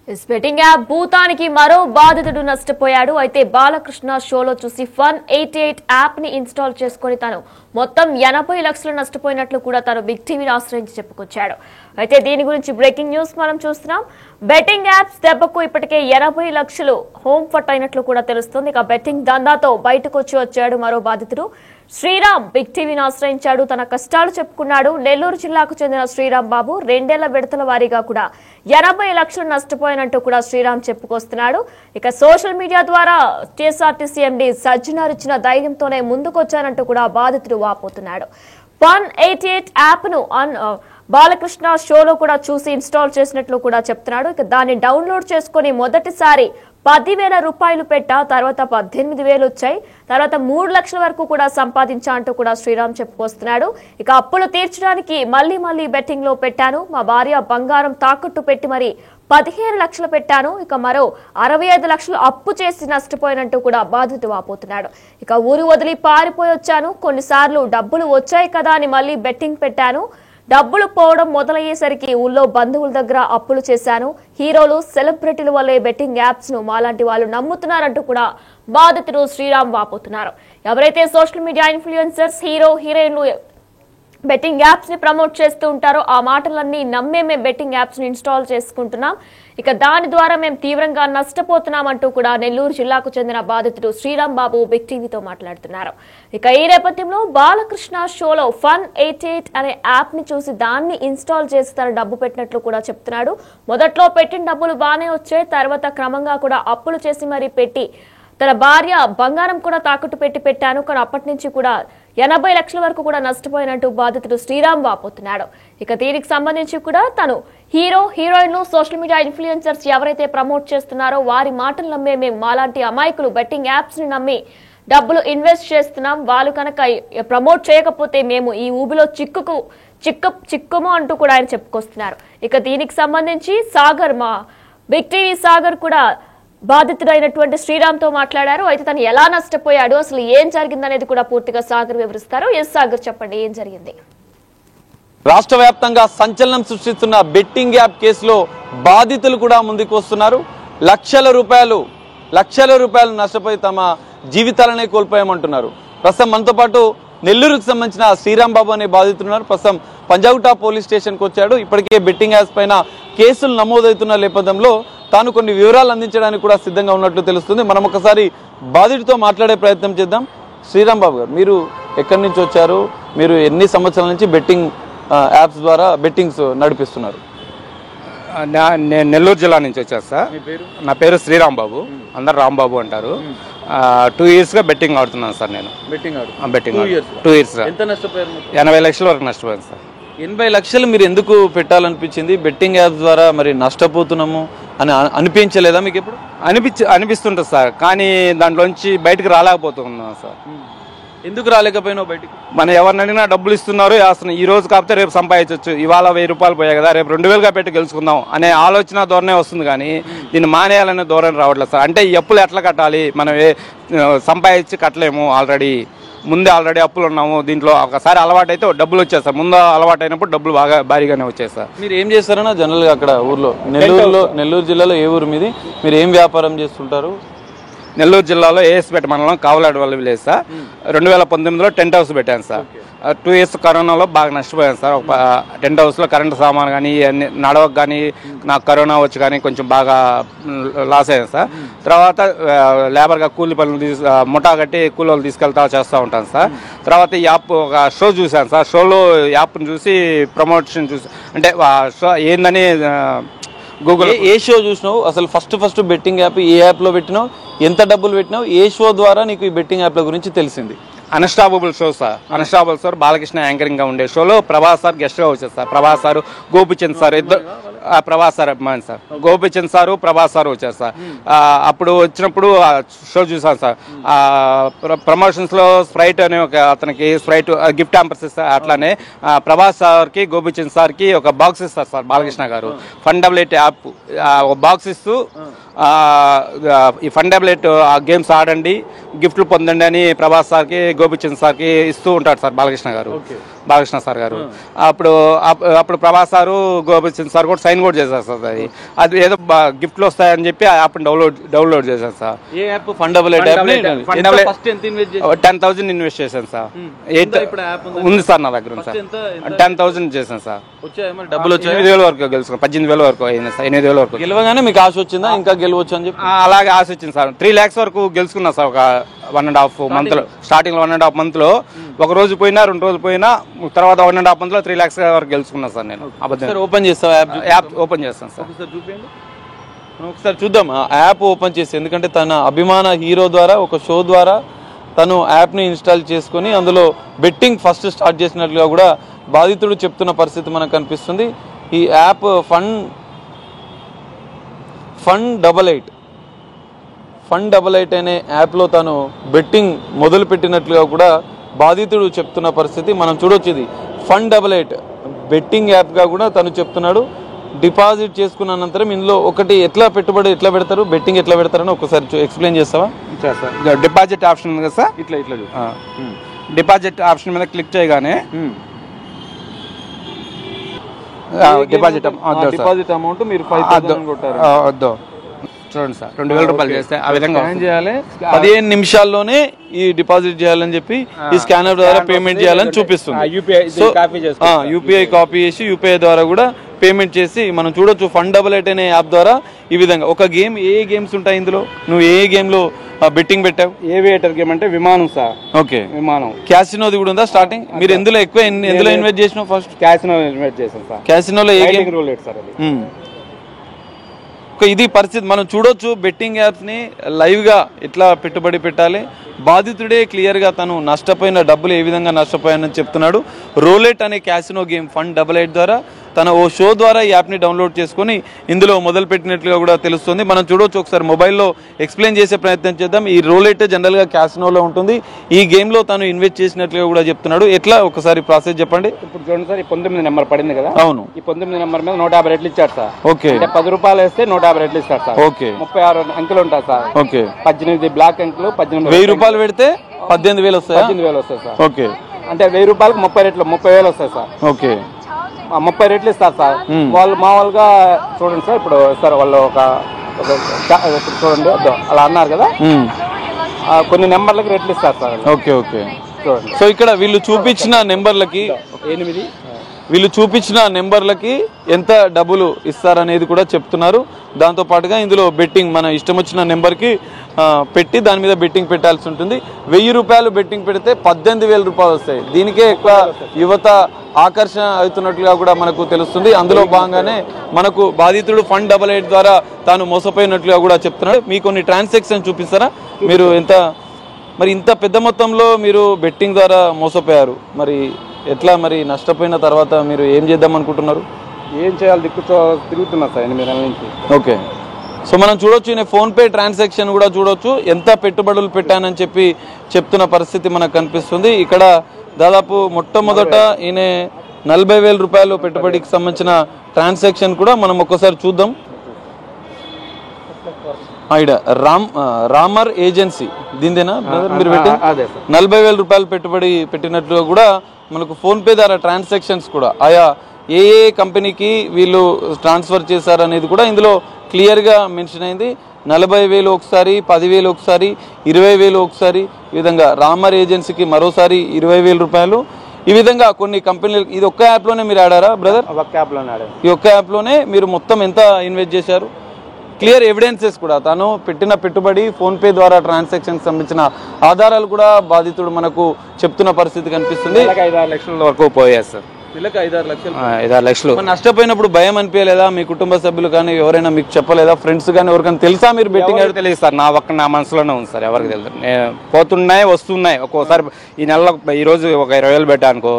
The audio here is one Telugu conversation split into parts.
బెట్టింగ్ యాప్ భూతానికి మరో బాధితుడు నష్టపోయాడు. అయితే బాలకృష్ణ షోలో చూసి Fun88 యాప్ ని ఇన్స్టాల్ చేసుకుని తాను మొత్తం 80 లక్షలు నష్టపోయినట్లు కూడా తాను బిగ్ టీవీని ఆశ్రయించి చెప్పుకొచ్చాడు. అయితే దీని గురించి బ్రేకింగ్ న్యూస్ మనం చూస్తున్నాం. బెట్టింగ్ యాప్స్ దెబ్బకు ఇప్పటికే 80 లక్షలు హోమ్ ఫట్ అయినట్లు కూడా తెలుస్తుంది. ఇక బెట్టింగ్ దందాతో బయటకు వచ్చాడు మరో బాధితుడు. శ్రీరామ్ బిగ్ టీవీని ఆశ్రయించాడు. తన కష్టాలు చెప్పుకున్నాడు. నెల్లూరు జిల్లాకు చెందిన శ్రీరామ్ బాబు 2 ఏళ్ల విడతల వారీగా కూడా 80 లక్షలు నష్టపోయినట్టు కూడా శ్రీరామ్ చెప్పుకొస్తున్నాడు. ఇక సోషల్ మీడియా ద్వారా టీఎస్ఆర్టీసీ ఎండీ సజ్జనార్ ఇచ్చిన ధైర్యంతోనే ముందుకొచ్చానంటూ కూడా బాధితుడు వాపోతున్నాడు. Fun88 యాప్ ను బాలకృష్ణ షోలో కూడా చూసి ఇన్స్టాల్ చేసినట్లు కూడా చెప్తున్నాడు. ఇక దాన్ని డౌన్లోడ్ చేసుకుని మొదటిసారి 10,000 రూపాయలు పెట్టా, తర్వాత 18,000 వచ్చాయి, తర్వాత 3 లక్షల వరకు కూడా సంపాదించా అంటూ కూడా శ్రీరామ్ చెప్పుకొస్తున్నాడు. ఇక అప్పులు తీర్చడానికి మళ్ళీ బెట్టింగ్ లో పెట్టాను. మా భార్య బంగారం తాకట్టు పెట్టి మరి 15 లక్షలు పెట్టాను. ఇక మరో 65 లక్షలు అప్పు చేసి నష్టపోయినట్టు కూడా బాధితుడు వాపోతున్నాడు. ఇక ఊరు వదిలి పారిపోయి వచ్చాను. కొన్నిసార్లు డబ్బులు వచ్చాయి కదా అని మళ్ళీ బెట్టింగ్ పెట్టాను. డబ్బులు పోవడం మొదలయ్యేసరికి ఊళ్ళో బంధువుల దగ్గర అప్పులు చేశాను. హీరోలు సెలబ్రిటీల వల్లే బెట్టింగ్ యాప్స్ ను మాలాంటి వాళ్ళు నమ్ముతున్నారంటూ కూడా బాధితుడు శ్రీరామ్ వాపోతున్నారు. ఎవరైతే సోషల్ మీడియా ఇన్ఫ్లుయెన్సర్స్, హీరోయిన్లు బెట్టింగ్ యాప్స్ ని ప్రమోట్ చేస్తూ ఉంటారో ఆ మాటలన్నీ నమ్మే మేము బెట్టింగ్ యాప్స్ ని ఇన్స్టాల్ చేసుకుంటున్నాం. ఇక దాని ద్వారా మేము తీవ్రంగా నష్టపోతున్నామంటూ కూడా నెల్లూరు జిల్లాకు చెందిన బాధితుడు శ్రీరామ్ బాబు బిగ్ టీవీతో మాట్లాడుతున్నారు. ఇక ఈ నేపథ్యంలో బాలకృష్ణ షోలో Fun88 అనే యాప్ ని చూసి దాన్ని ఇన్స్టాల్ చేసి తన డబ్బు పెట్టినట్లు కూడా చెప్తున్నాడు. మొదట్లో పెట్టిన డబ్బులు బాగానే వచ్చాయి. తర్వాత క్రమంగా కూడా అప్పులు చేసి మరీ పెట్టి తన భార్య బంగారం కూడా తాకట్టు పెట్టి పెట్టాను. కానీ అప్పటి నుంచి కూడా 80 లక్షల వరకు కూడా నష్టపోయినట్టు బాధితుడు శ్రీరామ్ వాపోతున్నాడు. ఇక దీనికి సంబంధించి కూడా తను హీరోయిన్లు, సోషల్ మీడియా ఇన్ఫ్లుయెన్సర్స్ ఎవరైతే ప్రమోట్ చేస్తున్నారో వారి మాటలు నమ్మే మేము మాలాంటి అమాయకులు బెట్టింగ్ యాప్స్ ని నమ్మి డబ్బులు ఇన్వెస్ట్ చేస్తున్నాం. వాళ్ళు కనుక ప్రమోట్ చేయకపోతే మేము ఈ ఊబిలో చిక్కుము అంటూ కూడా ఆయన చెప్పుకొస్తున్నారు. ఇక దీనికి సంబంధించి సాగర్, మా బిగ్ టీవీ సాగర్ కూడా బాధితుడైనటువంటి శ్రీరామ్ తో మాట్లాడారు. అయితే తను ఎలా నష్టపోయాడు, అసలు ఏం జరిగిందనేది కూడా పూర్తిగా సాగర్ వివరిస్తారు. సాగర్, చెప్పండి, ఏం జరిగింది? రాష్ట్ర వ్యాప్తంగా సంచలనం సృష్టిస్తున్న బెట్టింగ్ యాప్ కేసులో బాధితులు కూడా ముందుకు వస్తున్నారు. లక్షల రూపాయలు నష్టపోయి తమ జీవితాలనే కోల్పోయామంటున్నారు. ప్రస్తుతం మనతో పాటు నెల్లూరుకు సంబంధించిన శ్రీరామ్ బాబు అనే బాధితున్నారు. ప్రస్తుతం పంజాగుట్ట పోలీస్ స్టేషన్కి వచ్చాడు. ఇప్పటికే బెట్టింగ్ యాప్స్ పైన కేసులు నమోదవుతున్న నేపథ్యంలో తాను కొన్ని వివరాలు అందించడానికి కూడా సిద్ధంగా ఉన్నట్లు తెలుస్తుంది. మనం ఒకసారి బాధితుడితో మాట్లాడే ప్రయత్నం చేద్దాం. శ్రీరామ్ బాబు గారు, మీరు ఎక్కడి నుంచి వచ్చారు? మీరు ఎన్ని సంవత్సరాల నుంచి బెట్టింగ్ యాప్స్ ద్వారా బెట్టింగ్స్ నడిపిస్తున్నారు? నేను నెల్లూరు జిల్లా నుంచి వచ్చాను సార్. నా పేరు శ్రీరామ్ బాబు, అందరు రాంబాబు అంటారు. 2 years గా బెట్టింగ్ ఆడుతున్నాను సార్. నేను బెట్టింగ్ 2 years. ఎంత నష్టపోయారు? 80 లక్షల వరకు నష్టపోయాను సార్. 80 లక్షలు మీరు ఎందుకు పెట్టాలనిపించింది? బెట్టింగ్ యాప్స్ ద్వారా మరి నష్టపోతున్నాము అని అనిపించలేదా మీకు? ఎప్పుడు అనిపిస్తుంటుంది సార్, కానీ దాంట్లోంచి బయటకు రాలేకపోతున్నాం సార్. ఎందుకు రాలేకపోయినావు బయటికి? మనం ఎవరిని అడిగినా డబ్బులు ఇస్తున్నారు, వేస్తున్నాం. ఈ రోజు కాకపోతే రేపు సంపాదించవచ్చు. ఇవాళ 1000 రూపాయలు పోయాయి కదా, రేపు 2000గా పెట్టి గెలుచుకుందాం అనే ఆలోచన ధోరణే వస్తుంది, కానీ దీన్ని మానేయాలనే ధోరణి రావట్లేదు సార్. అంటే ఈ అప్పులు ఎట్లా కట్టాలి, మనం సంపాదించి కట్టలేము. ముందే ఆల్రెడీ అప్పులు ఉన్నాము. దీంట్లో ఒకసారి అలవాటు అయితే డబ్బులు వచ్చేస్తాయి. ముందు అలవాటు అయినప్పుడు డబ్బులు బాగా భారీగానే వచ్చేస్తాయి. మీరు ఏం చేస్తారన్నా జనరల్గా అక్కడ ఊర్లో? నెల్లూరు జిల్లాలో ఏ ఊరు మీది? మీరు ఏం వ్యాపారం చేస్తుంటారు? నెల్లూరు జిల్లాలో ఏఎస్పేట మండలం కావలాడు వల్ల విలేజ్ సార్. 2019లో టెంట్ హౌస్ పెట్టాను సార్. 2 years కరోనాలో బాగా నష్టపోయాను సార్. టెంట్ హౌస్లో కరెంటు సామాన్ కానీ అన్ని నడవకు కానీ నాకు కరోనా వచ్చి కానీ కొంచెం బాగా లాస్ అయ్యాను సార్. తర్వాత లేబర్గా కూలి పనులు ముఠా కట్టి కూలీలు తీసుకెళ్తా చేస్తూ ఉంటాను సార్. తర్వాత ఈ యాప్ ఒక షో చూశాను సార్. షోలో యాప్ని చూసి ప్రమోషన్ చూసి, అంటే షో ఏందని గూగుల్ ఏ షో చూసినావు? అసలు ఫస్ట్ బెట్టింగ్ యాప్ ఏ యాప్లో పెట్టినావు? ఎంత డబ్బులు పెట్టినావు? ఏ షో ద్వారా నీకు ఈ బెట్టింగ్ యాప్ల గురించి తెలిసింది? Unstoppable show sir. Unstoppable sir Balakrishna anchoring గా ఉండే షోలో ప్రభాస్ సార్ గెస్ట్ గా వచ్చారు sir. Prabhas sir, Gopichand sir, ఇద్దరు. ప్రభాస్ సార్ అభిమాని sir. Gopichand sir, Prabhas sir వచ్చారు సార్. అప్పుడు వచ్చినప్పుడు షో చూసాను సార్. ప్రమోషన్స్ లో స్ప్రైట్ అనే ఒక అతనికి స్ప్రైట్ గిఫ్ట్ హ్యాంపర్స్ ఇస్తారు. అట్లానే ప్రభాస్ సార్ కి, గోపిచంద్ సార్ కి ఒక బాక్స్ ఇస్తారు సార్ బాలకృష్ణ గారు. Fun88 యాప్ ఒక బాక్స్ ఇస్తూ ఈ Fun88 గేమ్స్ ఆడండి, గిఫ్ట్లు పొందండి అని ప్రభాస్ సార్కి, గోపిచంద్ సార్కి ఇస్తూ ఉంటాడు సార్ బాలకృష్ణ సార్ గారు. అప్పుడు ప్రభాస్ సారు గోపిచంద్ సార్ కూడా సైన్ కూడా చేశారు సార్. అది ఏదో గిఫ్ట్లు వస్తాయని చెప్పి ఆ యాప్ డౌన్లోడ్ చేశాను సార్. 10,000 ఇన్వెస్ట్ చేశాను సార్. ఉంది సార్ నా దగ్గర సార్. 10,000 చేశాను సార్. డబ్బులు 8,000 వరకు గెలుచుకున్నాను. 18,000 వరకు అయింది సార్. 8,000 వరకు గెలవగానే మీకు ఆశ వచ్చిందా ఇంకా గెలవచ్చు అని చెప్పి? అలాగే ఆశ వచ్చింది సార్. 3 lakhs వరకు గెలుచుకున్నా సార్. ఒక 1.5 month లో, స్టార్టింగ్ లో 1.5 month లో ఒక రోజు పోయినా 2 రోజులు పోయినా, తర్వాత 1.5 month లో 3 lakhs వరకు గెలుచుకున్నా సార్ నేను. ఓపెన్ చేస్తావా యాప్? ఓపెన్ చేస్తాను సార్. ఒకసారి చూద్దాం ఆ యాప్ ఓపెన్ చేసి. ఎందుకంటే తన అభిమాన హీరో ద్వారా ఒక షో ద్వారా తను యాప్ని ఇన్స్టాల్ చేసుకుని అందులో బెట్టింగ్ ఫస్ట్ స్టార్ట్ చేసినట్లుగా కూడా బాధితుడు చెప్తున్న పరిస్థితి మనకు కనిపిస్తుంది. ఈ యాప్ ఫన్ 88 అనే యాప్లో తను బెట్టింగ్ మొదలు పెట్టినట్లుగా కూడా బాధితుడు చెప్తున్న పరిస్థితి మనం చూడొచ్చు. ఇది ఫన్ 88 బెట్టింగ్ యాప్గా కూడా తను చెప్తున్నాడు. డిపాజిట్ చేసుకున్న అనంతరం ఇందులో ఒకటి పెట్టుబడి ఎట్లా పెడతారు, బెట్టింగ్ ఎట్లా పెడతారని ఒకసారి ఎక్స్ప్లెయిన్ చేస్తావా? డిపాజిట్ ఆప్షన్ ఉంది కదా సార్. ఇట్లా డిపాజిట్ ఆప్షన్ మీద క్లిక్ చేయగానే డిపాజిట్ అమౌంట్ మీరు 5,000 కొట్టారు. చూడండి సార్, 2,000 రూపాయలు చేస్తే ఆ విధంగా చేయాలి. 15 నిమిషాల్లోనే ఈ డిపాజిట్ చేయాలని చెప్పి ఈ స్కానర్ ద్వారా పేమెంట్ చేయాలని చూపిస్తుంది. యూపీఐ కాపీ చేసి యూపీఐ ద్వారా కూడా పేమెంట్ చేసి మనం చూడొచ్చు. ఫన్ 88 అనే యాప్ ద్వారా ఈ విధంగా ఒక గేమ్. ఏ గేమ్స్ ఉంటాయి ఇందులో? నువ్వు ఏ గేమ్ లో బెట్టింగ్ పెట్టావు? ఏవియేటర్ గేమ్ అంటే విమానం సార్. ఓకే, విమానం. క్యాసినోది కూడా ఉందా స్టార్టింగ్? మీరు ఎందులో ఇన్వెస్ట్ చేసినావు? ఫస్ట్ క్యాసినో ఇన్వెస్ట్ చేసాం సార్. క్యాసినోలో ఏ గేమ్? Roulette sir. ఇది పరిస్థితి మనం చూడొచ్చు. బెట్టింగ్ యాప్స్ ని లైవ్ గా ఎట్లా పెట్టుబడి పెట్టాలి, బాధితుడే క్లియర్ గా తను నష్టపోయిన డబ్బులు ఏ విధంగా నష్టపోయానని చెప్తున్నాడు. రోలెట్ అనే క్యాసినో గేమ్ ఫన్ 88 ద్వారా తన ఓ షో ద్వారా ఈ యాప్ని డౌన్లోడ్ చేసుకుని ఇందులో మొదలు పెట్టినట్లుగా కూడా తెలుస్తుంది. మనం చూడొచ్చు. ఒకసారి మొబైల్లో ఎక్స్ప్లెయిన్ చేసే ప్రయత్నం చేద్దాం. ఈ రోలెట్ జనరల్గా క్యాసినోలో ఉంటుంది. ఈ గేమ్లో తను ఇన్వెస్ట్ చేసినట్లుగా కూడా చెప్తున్నాడు. ఎట్లా ఒకసారి ప్రాసెస్ చెప్పండి. ఇప్పుడు చూడండి సార్, ఈ 19 నెంబర్ పడింది కదా. అవును, ఈ 19 నెంబర్ మీద 150 రెట్లు ఇచ్చారు సార్. ఓకే, అంటే 10 రూపాయలు వేస్తే 150 రెట్లు ఇస్తారు సార్. ఓకే, 36 అంకెలు ఉంటాయి సార్. ఓకే, 18 బ్లాక్ అంకెలు. 1000 రూపాయలు పెడితే 18,000 వస్తాయి. 18,000 వస్తాయి సార్. ఓకే, అంటే 1000 రూపాయలకు 30 రెట్లు 30,000 వస్తాయి సార్. ఓకే, 30 రెట్లు ఇస్తారు సార్. వాళ్ళు మామూలుగా చూడండి సార్, ఇప్పుడు సార్ వాళ్ళు ఒక చూడండి అలా అన్నారు కదా, కొన్ని నెంబర్లకి రెట్లు ఇస్తారు సార్. ఓకే, ఓకే, చూడండి. సో ఇక్కడ వీళ్ళు చూపించిన నెంబర్లకి 8 వీళ్ళు చూపించిన నెంబర్లకి ఎంత డబ్బులు ఇస్తారనేది కూడా చెప్తున్నారు. దాంతో పాటుగా ఇందులో బెట్టింగ్ మన ఇష్టం వచ్చిన నెంబర్కి పెట్టి దాని మీద బెట్టింగ్ పెట్టాల్సి ఉంటుంది. 1000 రూపాయలు బెట్టింగ్ పెడితే 18,000 రూపాయలు వస్తాయి. దీనికే ఎక్కువ యువత ఆకర్షణ అవుతున్నట్లుగా కూడా మనకు తెలుస్తుంది. అందులో భాగంగానే మనకు బాధితుడు ఫన్ 88 ద్వారా తాను మోసపోయినట్లుగా కూడా చెప్తున్నాడు. మీ కొన్ని ట్రాన్సాక్షన్ చూపిస్తారా? మీరు ఇంత పెద్ద మొత్తంలో మీరు బెట్టింగ్ ద్వారా మోసపోయారు, మరి ఎట్లా? మరి నష్టపోయిన తర్వాత మీరు ఏం చేద్దాం అనుకుంటున్నారు? ఏం చేయాలి తిరుగుతున్నా సార్ 8 నెలల నుంచి. ఓకే, సో మనం చూడొచ్చు. ఈయన ఫోన్పే ట్రాన్సాక్షన్ కూడా చూడొచ్చు. ఎంత పెట్టుబడులు పెట్టానని చెప్పి చెప్తున్న పరిస్థితి మనకు కనిపిస్తుంది. ఇక్కడ దాదాపు మొట్టమొదట ఈయన 40,000 రూపాయలు పెట్టుబడికి సంబంధించిన ట్రాన్సాక్షన్ కూడా మనం ఒక్కసారి చూద్దాం. రామర్ ఏజెన్సీ దీనిదేనా మీరు పెట్టి 40,000 రూపాయలు పెట్టుబడి పెట్టినట్లుగా కూడా మనకు ఫోన్పే ద్వారా ట్రాన్సాక్షన్స్ కూడా ఆయా ఏ కంపెనీకి వీళ్ళు ట్రాన్స్ఫర్ చేశారనేది కూడా ఇందులో క్లియర్గా మెన్షన్ అయింది. 40,000 ఒకసారి, 10,000 ఒకసారి, 20,000 ఒకసారి, ఈ విధంగా రామర్ ఏజెన్సీకి మరోసారి 20,000 రూపాయలు. ఈ విధంగా కొన్ని కంపెనీలు. ఇది ఒక్క యాప్లోనే మీరు ఆడారా బ్రదర్? ఒక్క యాప్లోనే ఆడారు. ఈ ఒక్క యాప్లోనే మీరు మొత్తం ఎంత ఇన్వెస్ట్ చేశారు? క్లియర్ ఎవిడెన్సెస్ కూడా తను పెట్టిన పెట్టుబడి ఫోన్పే ద్వారా ట్రాన్సాక్షన్ సంబంధించిన ఆధారాలు కూడా బాధితుడు మనకు చెప్తున్న పరిస్థితి కనిపిస్తుంది. 5-6 లక్షల వరకు పోయారు సార్. 5-6 లక్షలు. నష్టపోయినప్పుడు భయం అనిపించలేదా? మీ కుటుంబ సభ్యులు కానీ ఎవరైనా మీకు చెప్పలేదా? ఫ్రెండ్స్ కానీ ఎవరికైనా తెలుసా మీరు బెట్టింగ్? తెలియదు సార్. నా మనసులోనే ఉంది సార్, ఎవరికి తెలియదు. పోతున్నాయి వస్తున్నాయి. ఒక్కోసారి ఈ నెలలో ఈరోజు ఒక 20,000 పెట్టానుకో,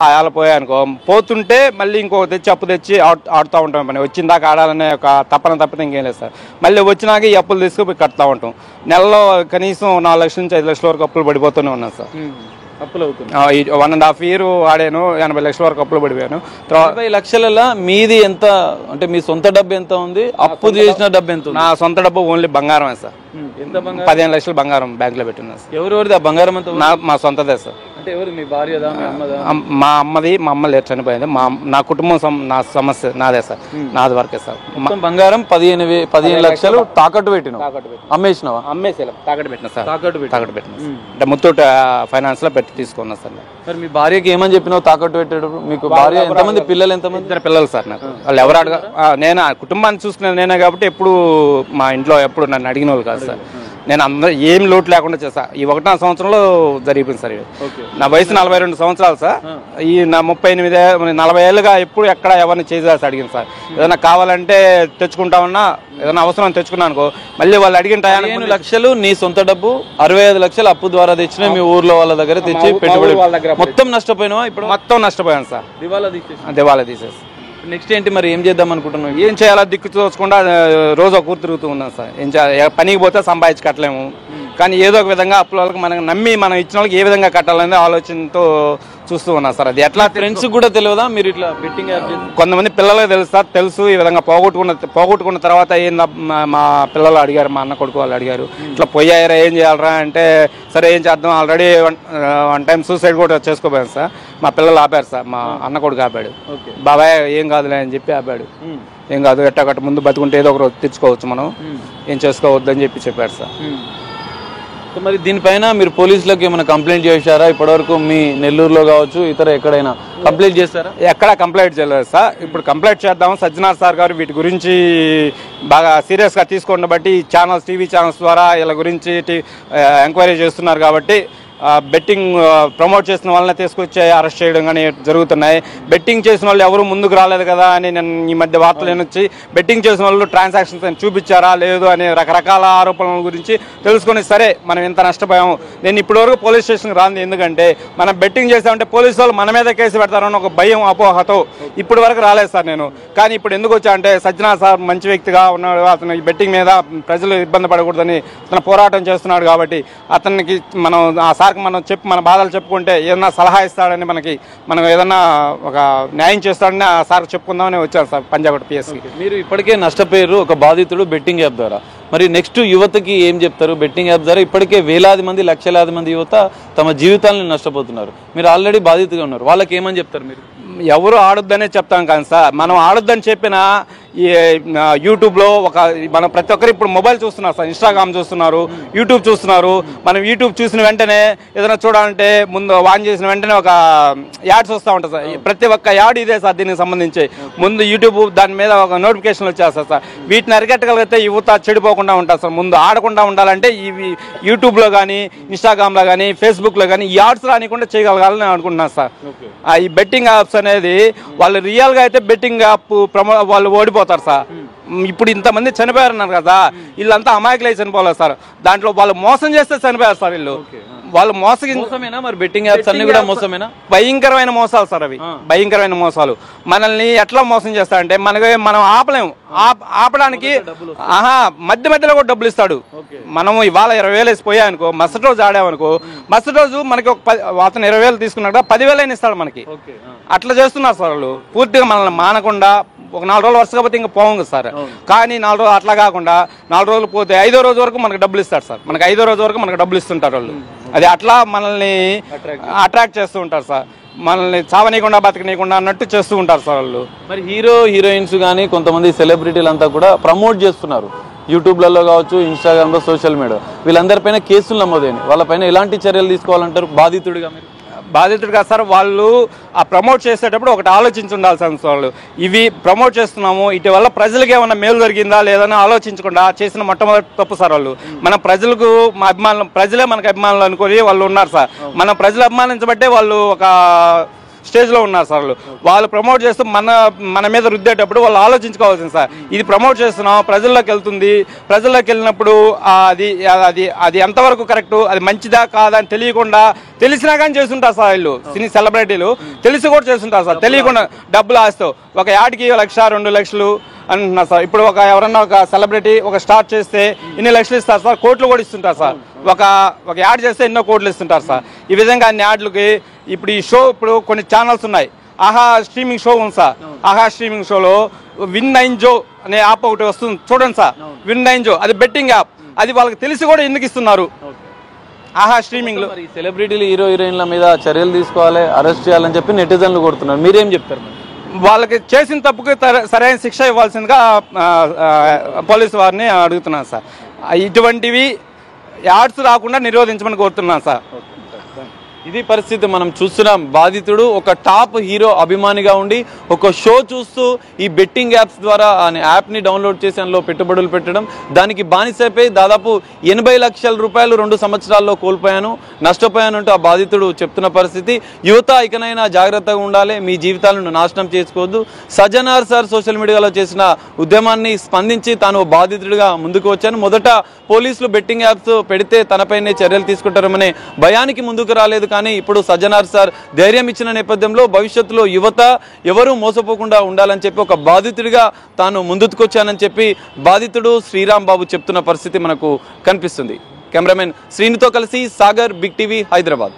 ఆయాల పోయానుకో, పోతుంటే మళ్ళీ ఇంకొక అప్పు తెచ్చి ఆడుతూ ఉంటాం. పని వచ్చిన దాకా ఆడాలనే ఒక తప్పితే ఇంకేం లేదు సార్. మళ్ళీ వచ్చినాక ఈ అప్పులు తీసుకుపోయి కడుతూ ఉంటాం. నెలలో కనీసం 4 లక్షల నుంచి 5 లక్షల వరకు అప్పులు పడిపోతూనే ఉన్నాం సార్. అప్పులు అవుతుంది. 1.5 year ఆడాను, 80 లక్షల వరకు అప్పులు పడిపోయాను. 80 లక్షలలో మీది ఎంత అంటే మీ సొంత డబ్బు ఎంత ఉంది, అప్పు చేసిన డబ్బు ఎంత ఉంది? నా సొంత డబ్బు ఓన్లీ బంగారమే సార్. ఎంత బంగారం? 15 లక్షలు బంగారం బ్యాంక్ లో పెట్టినా సార్. ఎవరెవరిది ఆ బంగారం అంతా? మా సొంతదే సార్. అంటే ఎవరు, మీ భార్యదా, మీ అమ్మదా? మా అమ్మది, మా అమ్మ లేరు, చనిపోయింది. నా కుటుంబం నా సమస్య నాదే సార్, నాది వరకే సార్. మొత్తం బంగారం 15 లక్షలు తాకట్టు పెట్టిన, అమ్మేసినావా? అమ్మేసేలా తాకట్టు పెట్టిన సార్. తాకట్టు పెట్టిన అంటే ముత్తూట్ ఫైనాన్స్ లో పెట్టి తీసుకున్నా సార్. మరి మీ భార్యకి ఏమని చెప్పినావు తాకట్టు పెట్టాడు? మీకు భార్య ఎంతమంది పిల్లలు? ఎంతమంది? 2 పిల్లలు సార్ నాకు. వాళ్ళు ఎవరు అడగ, నేను కుటుంబాన్ని చూసుకునేది నేనే కాబట్టి ఎప్పుడు మా ఇంట్లో ఎప్పుడు నన్ను అడిగిన వాళ్ళు కాదు సార్. నేను అందరూ ఏం లోటు లేకుండా చేస్తా. ఈ 1వ సంవత్సరంలో జరిగిపోయింది సార్. నా వయసు 42 సంవత్సరాలు సార్. ఈ నా 40 ఏళ్ళుగా ఎప్పుడు ఎక్కడ ఎవరిని చేసేసి అడిగింది సార్. ఏదైనా కావాలంటే తెచ్చుకుంటామన్నా, ఏదైనా అవసరం తెచ్చుకున్నా అనుకో, మళ్ళీ వాళ్ళు అడిగిన 15 లక్షలు నీ సొంత డబ్బు, 65 లక్షలు అప్పు ద్వారా తెచ్చిన మీ ఊర్లో వాళ్ళ దగ్గర తెచ్చి పెట్టుబడి మొత్తం నష్టపోయినావా? ఇప్పుడు మొత్తం నష్టపోయాను సార్. దివాలా తీసేసి నెక్స్ట్ ఏంటి మరి, ఏం చేద్దాం అనుకుంటున్నావు? ఏం చేయాలో దిక్కు చూసుకుండా రోజు ఒక ఊరు తిరుగుతూ ఉన్నాం సార్. ఏం చేయాలి, పనికి పోతే సంపాదించి కట్టలేము, కానీ ఏదో ఒక విధంగా అప్పుల వాళ్ళకి మనం నమ్మి మనం ఇచ్చిన వాళ్ళకి ఏ విధంగా కట్టాలనే ఆలోచనతో చూస్తూ ఉన్నా సార్. అది ఎట్లా ఫ్రెండ్స్ కూడా తెలియదా మీరు ఇట్లా బెట్టింగ్ యాప్? కొంతమంది పిల్లలకి తెలుసు ఈ విధంగా పోగొట్టుకున్న తర్వాత ఏందా మా పిల్లలు అడిగారు, మా అన్న కొడుకు వాళ్ళు అడిగారు, ఇట్లా పోయారా ఏం చేయాలరా అంటే, సరే ఏం చేద్దాం, ఆల్రెడీ 1 time సూసైడ్ కూడా చేసుకోపోయాను సార్. మా పిల్లలు ఆపారు సార్, మా అన్న కొడుకు ఆపాడు. బాబాయ్ ఏం కాదులే అని చెప్పి ఆపాడు. ఏం కాదు, ఎట్టగట్ట ముందు బతుకుంటే ఏదో ఒకటి తెచ్చుకోవచ్చు, మనం ఏం చేసుకోవద్దని చెప్పారు సార్. మరి దీనిపైన మీరు పోలీసులకు ఏమైనా కంప్లైంట్ చేశారా ఇప్పటివరకు? మీ నెల్లూరులో కావచ్చు, ఇతర ఎక్కడైనా కంప్లైంట్ చేస్తారా? ఎక్కడ కంప్లైంట్ చేయలేదు సార్. ఇప్పుడు కంప్లైంట్ చేద్దాం. సజ్జనార్ సార్ గారు వీటి గురించి బాగా సీరియస్గా తీసుకున్న బట్టి ఛానల్స్, టీవీ ఛానల్స్ ద్వారా వీళ్ళ గురించి ఎంక్వైరీ చేస్తున్నారు కాబట్టి బెట్టింగ్ ప్రమోట్ చేసిన వాళ్ళని తీసుకొచ్చి అరెస్ట్ చేయడం కానీ జరుగుతున్నాయి. బెట్టింగ్ చేసిన వాళ్ళు ఎవరు ముందుకు రాలేదు కదా అని నేను ఈ మధ్య వార్తలు వచ్చి, బెట్టింగ్ చేసిన వాళ్ళు ట్రాన్సాక్షన్స్ చూపించారా లేదు అనే రకరకాల ఆరోపణల గురించి తెలుసుకొని, సరే మనం ఇంత నష్టపోయాము. నేను ఇప్పటివరకు పోలీస్ స్టేషన్కి రాంది ఎందుకంటే, మనం బెట్టింగ్ చేసామంటే పోలీసు వాళ్ళు మన మీద కేసు పెడతారని ఒక భయం, అపోహతో ఇప్పటి వరకు రాలేదు సార్ నేను. కానీ ఇప్పుడు ఎందుకు వచ్చా అంటే, సజ్జనార్ సార్ మంచి వ్యక్తిగా ఉన్నాడు, అతను ఈ బెట్టింగ్ మీద ప్రజలు ఇబ్బంది పడకూడదని అతను పోరాటం చేస్తున్నాడు కాబట్టి, అతనికి మనం ఆ సార్కి మనం మన బాధలు చెప్పుకుంటే ఏదన్నా సలహా ఇస్తాడని, మనం ఏదన్నా ఒక న్యాయం చేస్తాడని ఆ సార్ చెప్పుకుందామని వచ్చారు సార్ పంజాగుట్ట పిఎస్కి. మీరు ఇప్పటికే నష్టపోయారు ఒక బాధితుడు బెట్టింగ్ యాప్ ద్వారా. మరి నెక్స్ట్ యువతకి ఏం చెప్తారు? బెట్టింగ్ యాప్ ద్వారా ఇప్పటికే వేలాది మంది, లక్షలాది మంది యువత తమ జీవితాలను నష్టపోతున్నారు. మీరు ఆల్రెడీ బాధితుగా ఉన్నారు, వాళ్ళకి ఏమని చెప్తారు మీరు? ఎవరు ఆడొద్దనే చెప్తాం కానీ సార్, మనం ఆడొద్దని చెప్పిన ఈ యూట్యూబ్లో మనం ప్రతి ఒక్కరు ఇప్పుడు మొబైల్ చూస్తున్నారు సార్, ఇన్స్టాగ్రామ్ చూస్తున్నారు, యూట్యూబ్ చూస్తున్నారు. మనం యూట్యూబ్ చూసిన వెంటనే ఏదైనా చూడాలంటే ముందు ఆన్ చేసిన వెంటనే ఒక యాడ్స్ వస్తూ ఉంటుంది సార్. ప్రతి ఒక్క యాడ్ ఇదే సార్. దీనికి సంబంధించి ముందు యూట్యూబ్ దాని మీద ఒక నోటిఫికేషన్ వచ్చేస్తారు సార్. వీటిని అరికట్టగలిగితే యువత చెడిపోకుండా ఉంటుంది సార్. ముందు ఆడకుండా ఉండాలంటే ఇవి యూట్యూబ్లో కానీ, ఇన్స్టాగ్రామ్లో కానీ, ఫేస్బుక్లో కానీ ఈ యాడ్స్ రానికుండా చేయగలగాలని అనుకుంటున్నాను సార్. ఈ బెట్టింగ్ యాప్స్ అనేది వాళ్ళు రియల్గా అయితే బెట్టింగ్ యాప్ వాళ్ళు ఓడిపోతారు సార్. ఇప్పుడు ఇంతమంది చనిపోయారన్నారు కదా, వీళ్ళంతా అమాయకులై చనిపోలేదు సార్. దాంట్లో వాళ్ళు మోసం చేస్తే చనిపోయారు సార్. వాళ్ళు మోసమేనా? మరి బెట్టింగ్ యాప్స్ అన్ని కూడా మోసమేనా? భయంకరమైన మోసాలు సార్ అవి, భయంకరమైన మోసాలు. మనల్ని ఎట్లా మోసం చేస్తాడంటే, మనం ఆపలేము. ఆపడానికి మధ్యలో కూడా డబ్బులు ఇస్తాడు. మనం ఇవాళ 20,000 వేసి పోయానుకో, మరుసటి రోజు ఆడామనుకో, మరుసటి రోజు మనకి అతను 20,000 తీసుకున్నాక 10,000 ఇస్తాడు మనకి. అట్లా చేస్తున్నారు సార్ వాళ్ళు. పూర్తిగా మనల్ని మానకుండా ఒక 4 రోజులు వరుస కాకపోతే ఇంకా పోవం సార్. కానీ 4 రోజులు అట్లా కాకుండా 4 రోజులు పోతే 5వ రోజు వరకు మనకు డబ్బులు ఇస్తాడు సార్. మనకి 5వ రోజు వరకు మనకు డబ్బులు ఇస్తుంటారు వాళ్ళు. అది అట్లా మనల్ని అట్రాక్ట్ చేస్తూ ఉంటారు సార్. మనల్ని చావనీయకుండా బతకనీయకుండా అన్నట్టు చేస్తూ ఉంటారు సార్ వాళ్ళు. మరి హీరోయిన్స్ కానీ కొంతమంది సెలబ్రిటీలు అంతా కూడా ప్రమోట్ చేస్తున్నారు యూట్యూబ్లలో కావచ్చు, ఇన్స్టాగ్రామ్లో, సోషల్ మీడియా. వీళ్ళందరిపైన కేసులు నమోదైనాయి. వాళ్ళపైన ఎలాంటి చర్యలు తీసుకోవాలంటారు బాధితుడిగా మీరు? బాధితుడిగా సార్, వాళ్ళు ఆ ప్రమోట్ చేసేటప్పుడు ఒకటి ఆలోచించి ఉండాల్సిన వాళ్ళు, ఇవి ప్రమోట్ చేస్తున్నాము వీటి వల్ల ప్రజలకు ఏమైనా మేలు జరిగిందా లేదని ఆలోచించకుండా చేసిన మొట్టమొదటి తప్పు సార్ వాళ్ళు. మన ప్రజలకు ప్రజలే మనకు అభిమానులు అనుకుని వాళ్ళు ఉన్నారు సార్. మన ప్రజలు అభిమానించబట్టే వాళ్ళు ఒక స్టేజ్లో ఉన్నారు సార్. వాళ్ళు ప్రమోట్ చేస్తూ మన మీద రుద్దేటప్పుడు వాళ్ళు ఆలోచించుకోవాల్సింది సార్. ఇది ప్రమోట్ చేస్తున్నాం, ప్రజల్లోకి వెళ్తుంది, ప్రజల్లోకి వెళ్ళినప్పుడు అది ఎంతవరకు కరెక్టు, అది మంచిదా కాదా అని తెలిసినా కానీ చేస్తుంటారు సార్ వీళ్ళు. సినీ సెలబ్రిటీలు తెలిసి కూడా చేస్తుంటారు సార్, తెలియకుండా డబ్బులు ఆస్తూ ఒక యాడ్కి 1,00,000, 2 లక్షలు అంటున్నారు సార్. ఇప్పుడు ఎవరన్నా ఒక సెలబ్రిటీ ఒక స్టార్ట్ చేస్తే ఇన్ని లక్షలు ఇస్తారు సార్, కోట్లు కూడా ఇస్తుంటారు సార్. ఒక యాడ్ చేస్తే ఎన్నో కోట్లు ఇస్తుంటారు సార్. ఈ విధంగా అన్ని యాడ్లకి ఇప్పుడు ఈ షో ఇప్పుడు కొన్ని ఛానల్స్ ఉన్నాయి. ఆహా స్ట్రీమింగ్ షో ఉంది సార్. ఆహా స్ట్రీమింగ్ షోలో Win9jo అనే యాప్ ఒకటి వస్తుంది చూడండి సార్. Win9jo అది బెట్టింగ్ యాప్. అది వాళ్ళకి తెలిసి కూడా ఎందుకు ఇస్తున్నారు? ఆహా స్ట్రీమింగ్ లో సెలబ్రిటీలు హీరో హీరోయిన్ల మీద చర్యలు తీసుకోవాలి, అరెస్ట్ చేయాలని చెప్పి నెటిజన్లు కొడుతున్నారు. మీరేం చెప్తారు? వాళ్ళకి చేసిన తప్పుకి సరైన శిక్ష ఇవ్వాల్సిందిగా పోలీసు వారిని అడుగుతున్నాను సార్. ఇటువంటివి యాడ్స్ రాకుండా నిరోధించమని కోరుతున్నాను సార్. ఇది పరిస్థితి మనం చూస్తున్నాం. బాధితుడు ఒక టాప్ హీరో అభిమానిగా ఉండి ఒక షో చూస్తూ ఈ బెట్టింగ్ యాప్స్ ద్వారా యాప్ని డౌన్లోడ్ చేసి అందులో పెట్టుబడులు పెట్టడం, దానికి బానిసైపోయి దాదాపు 80 లక్షల రూపాయలు 2 సంవత్సరాల్లో కోల్పోయాను, నష్టపోయాను అంటూ ఆ బాధితుడు చెప్తున్న పరిస్థితి. యువత ఇకనైనా జాగ్రత్తగా ఉండాలి, మీ జీవితాలను నాశనం చేసుకోవద్దు. సజ్జనార్ సార్ సోషల్ మీడియాలో చేసిన ఉద్యమాన్ని స్పందించి తాను బాధితుడిగా ముందుకు వచ్చాను. మొదట పోలీసులు బెట్టింగ్ యాప్స్ పెడితే తనపైనే చర్యలు తీసుకుంటారనే భయానికి ముందుకు రాలేదు. కానీ ఇప్పుడు సజ్జనార్ సార్ ధైర్యం ఇచ్చిన నేపథ్యంలో భవిష్యత్తులో యువత ఎవరూ మోసపోకుండా ఉండాలని చెప్పి ఒక బాధితుడిగా తాను ముందుకొచ్చానని చెప్పి బాధితుడు శ్రీరామ్ బాబు చెప్తున్న పరిస్థితి మనకు కనిపిస్తుంది. కెమెరామెన్ శ్రీనితో కలిసి సాగర్, బిగ్ టీవీ, హైదరాబాద్.